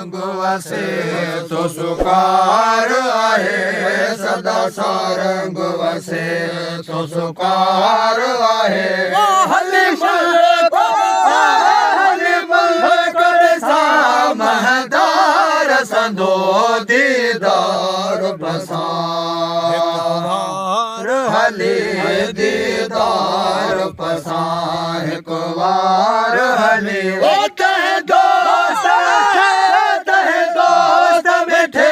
सारंग वसे तो सुकार आहे सदा सारंग वसे तो सुकार आहे हली महदार संदो दीदार पसार हली दीदार पसार कुवार हली दोस्त मिठे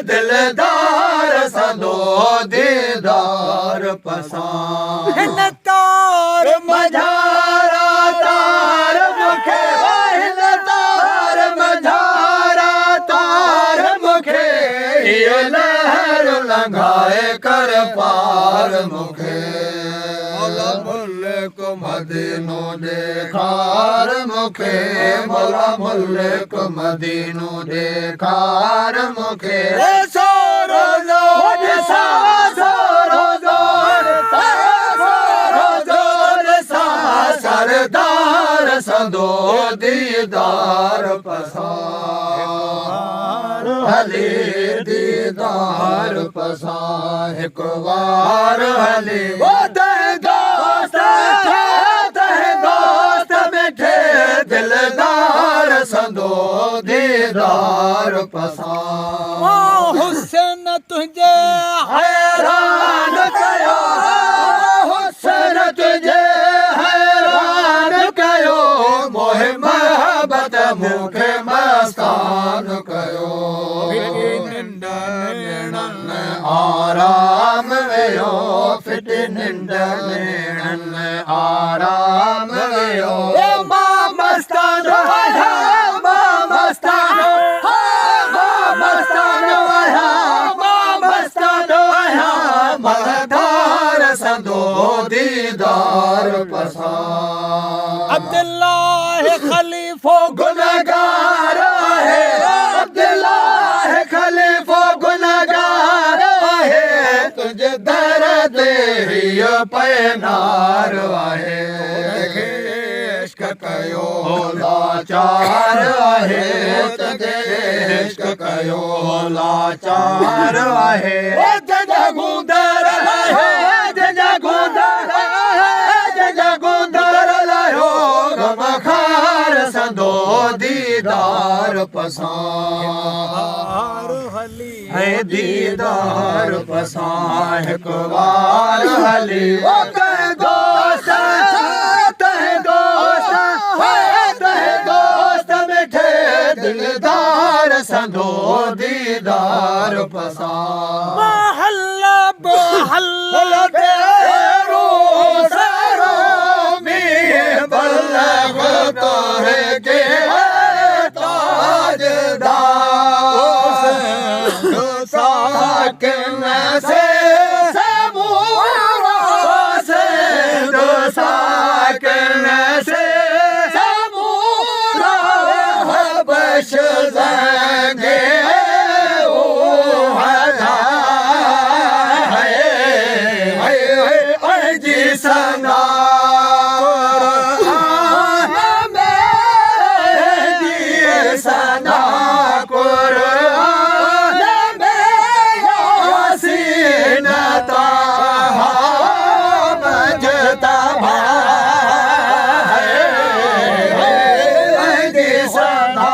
दिलदार संदो दीदार पसार तार मझारा तार मुखे लहर लंघाए कर पार मुखे मौला मुल्क मदीनो देखार मुखे मौला मुल्क मदीनो देखार मुखे सरदार संदो दीदार पसार हली दीदार पसार एक बार हली दोस्त मिठे दिलदार संदो दीदार पसार हुसैन तुझे हैरान कयो हुसैन तुझे हैरान कयो मोहे महबत मुखे मस्तान कयो आराम वेयो फिट निंड मेणन आराम वेयो मस्तान महदार संदो दीदार पसार अब्दुल्लाह खलीफो गुनहगार है अब्दुल्लाह खलीफो गुनहगार है तुझे दर्द ही पैनार आहे इश्क कयो लाचार आहे तुझे इश्क कयो लाचार आहे जगुंदर है जगुंदर लायो गमखार संदो दीदार पसार है दीदार पसार कुवार हली दोस्त मिठे दिलदार संदो दीदार पसार महल्ला बहल्ला तेरो सरो में बल्लभ तोरे के ताजदार साकिन से सबूरा से दो साकिन से सबूरा हबश ज़ंगे सना सना कुरान में यासीन ताहा मजतबा है सना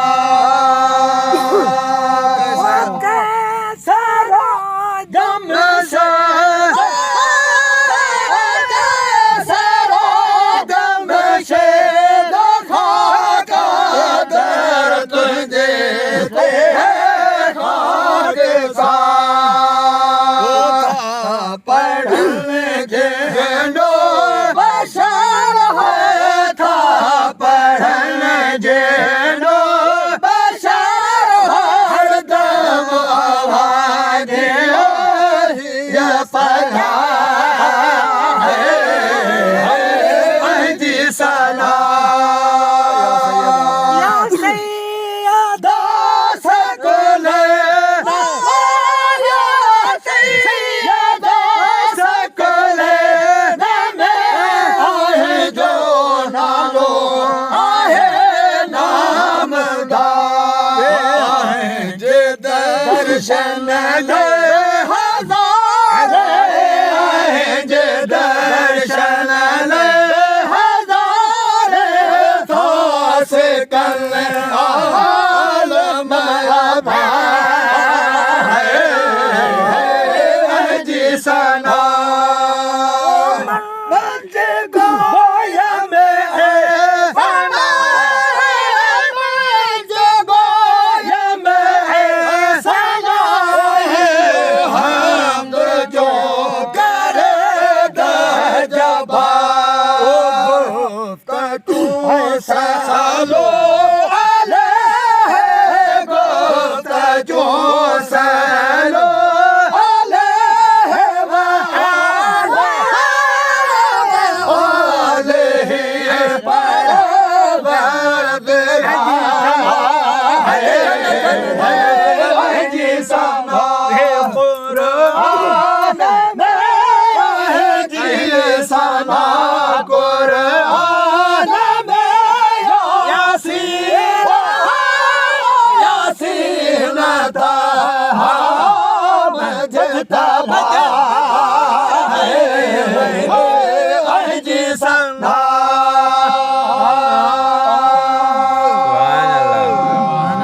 सारा गम से दर्शन ले हजारे जे दर्शन ले हजारे थास कल आल माया भाई जी सना मंज गोया में सना मंज गोया में सना हम जो करे दजबा तू सालो आले गोता जो